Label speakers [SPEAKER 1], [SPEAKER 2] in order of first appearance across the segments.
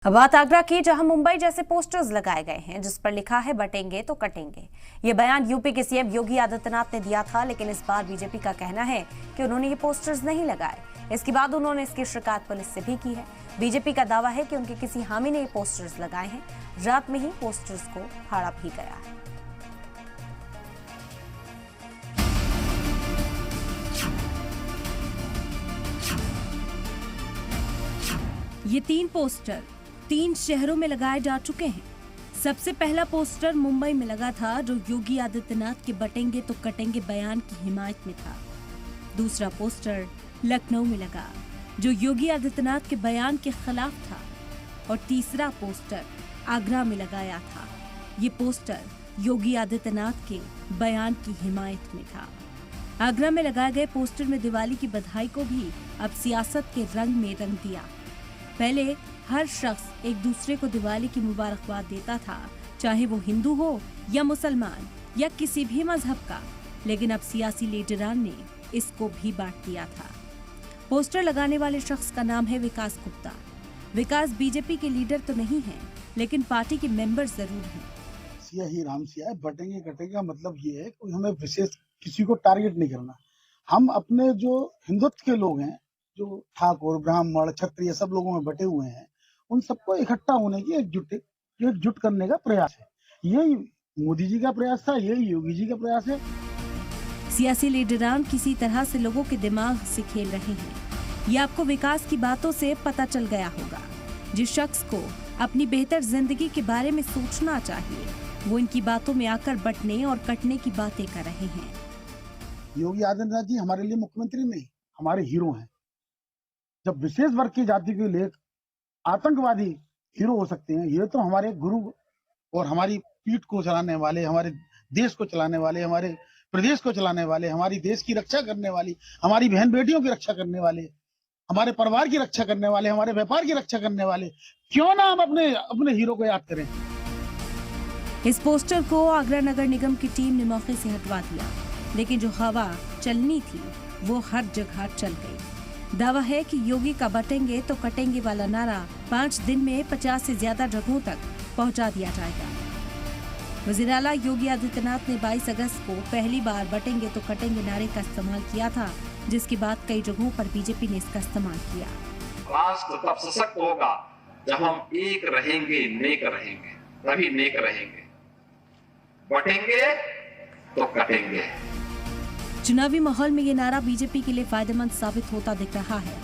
[SPEAKER 1] अब बात आगरा की, जहां मुंबई जैसे पोस्टर्स लगाए गए हैं जिस पर लिखा है बटेंगे तो कटेंगे। ये बयान यूपी के सीएम योगी आदित्यनाथ ने दिया था, लेकिन इस बार बीजेपी का कहना है कि उन्होंने ये पोस्टर्स नहीं लगाए। इसके बाद उन्होंने इसकी शिकायत पुलिस से भी की है। बीजेपी का दावा है कि उनके किसी हामी ने ये पोस्टर्स लगाए हैं। रात में ही पोस्टर्स को फाड़ा भी गया है। ये 3 पोस्टर 3 शहरों में लगाए जा चुके हैं। सबसे पहला पोस्टर मुंबई में लगा था, जो योगी आदित्यनाथ के बटेंगे तो कटेंगे बयान की हिमायत में था। दूसरा पोस्टर लखनऊ में लगा, जो योगी आदित्यनाथ के बयान के खिलाफ था। और तीसरा पोस्टर आगरा में लगाया था। ये पोस्टर योगी आदित्यनाथ के बयान की हिमायत में था। आगरा में लगाए गए पोस्टर में दिवाली की बधाई को भी अब सियासत के रंग में रंग दिया। पहले हर शख्स एक दूसरे को दिवाली की मुबारकबाद देता था, चाहे वो हिंदू हो या मुसलमान या किसी भी मजहब का, लेकिन अब सियासी लीडरान ने इसको भी बांट दिया था। पोस्टर लगाने वाले शख्स का नाम है विकास गुप्ता। विकास बीजेपी के लीडर तो नहीं है, लेकिन पार्टी के मेंबर जरूर हैं।
[SPEAKER 2] सिया ही राम सिया है, बटेंगे कटेंगे का मतलब ये है कि हमें विशेष किसी को टारगेट नहीं करना। हम अपने जो हिंदुत्व के लोग हैं, जो ठाकुर ब्राह्मण क्षत्रिय सब लोगों में बटे हुए हैं, उन सबको इकट्ठा होने की एकजुट करने का प्रयास है। यही मोदी जी का प्रयास था, यही योगी जी का प्रयास है।
[SPEAKER 1] सियासी लीडरान किसी तरह से लोगों के दिमाग से खेल रहे हैं। ये आपको विकास की बातों से पता चल गया होगा। जिस शख्स को अपनी बेहतर जिंदगी के बारे में सोचना चाहिए, वो इनकी बातों में आकर बटने और कटने की बातें कर रहे हैं।
[SPEAKER 2] योगी आदित्यनाथ जी हमारे लिए मुख्यमंत्री नहीं, हमारे हीरो हैं। जब विशेष वर्ग की जाति के लिए आतंकवादी हीरो हो सकते हैं, ये तो हमारे गुरु और हमारी पीठ को चलाने वाले, हमारे देश को चलाने वाले, हमारे प्रदेश को चलाने वाले, हमारी देश की रक्षा करने वाली, हमारी बहन बेटियों की रक्षा करने वाले, हमारे परिवार की रक्षा करने वाले, हमारे व्यापार की रक्षा करने वाले, क्यों ना हम अपने हीरो को याद करें।
[SPEAKER 1] इस पोस्टर को आगरा नगर निगम की टीम ने मौके से हटवा दिया, लेकिन जो हवा चलनी थी वो हर जगह चल गई। दावा है कि योगी का बटेंगे तो कटेंगे वाला नारा 5 दिन में 50 से ज्यादा जगहों तक पहुंचा दिया जाएगा। वज़ीर आला योगी आदित्यनाथ ने 22 अगस्त को पहली बार बटेंगे तो कटेंगे नारे का इस्तेमाल किया था, जिसके बाद कई जगहों पर बीजेपी ने इसका इस्तेमाल किया।
[SPEAKER 3] राष्ट्र तब सशक्त होगा जब हम एक रहेंगे, नेक रहेंगे, तभी नेक रहेंगे। बटेंगे तो कटेंगे।
[SPEAKER 1] चुनावी माहौल में ये नारा बीजेपी के लिए फायदेमंद साबित होता दिख रहा है।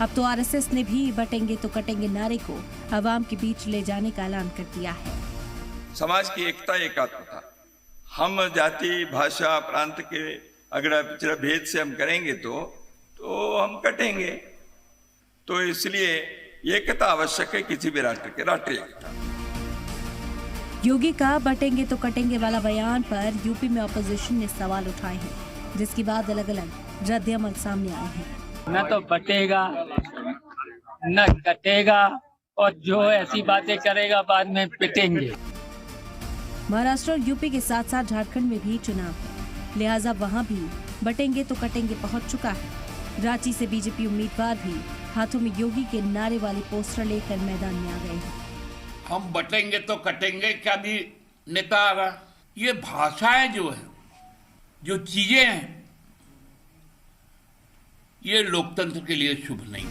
[SPEAKER 1] अब तो आरएसएस ने भी बटेंगे तो कटेंगे नारे को आवाम के बीच ले जाने का ऐलान कर दिया है।
[SPEAKER 4] समाज की एकता एकात्मता, हम जाति भाषा प्रांत के अगर पिछड़ा भेद से हम करेंगे तो हम कटेंगे। तो इसलिए एकता आवश्यक है किसी भी राष्ट्र के, राष्ट्रीय एकता।
[SPEAKER 1] योगी का बटेंगे तो कटेंगे वाला बयान पर यूपी में ऑपोजिशन ने सवाल उठाए हैं, जिसके बाद अलग अलग रद्द-ए-अमल सामने आए हैं।
[SPEAKER 5] न तो बटेगा न कटेगा, और जो ऐसी बातें करेगा बाद में पिटेंगे।
[SPEAKER 1] महाराष्ट्र और यूपी के साथ साथ झारखंड में भी चुनाव है, लिहाजा वहां भी बटेंगे तो कटेंगे पहुंच चुका है। रांची से बीजेपी उम्मीदवार भी हाथों में योगी के नारे वाली पोस्टर लेकर मैदान में आ गए हैं।
[SPEAKER 6] हम बटेंगे तो कटेंगे क्या भी नेता आ रहा। ये भाषाएं जो है, जो चीजें हैं, ये लोकतंत्र के लिए शुभ नहीं।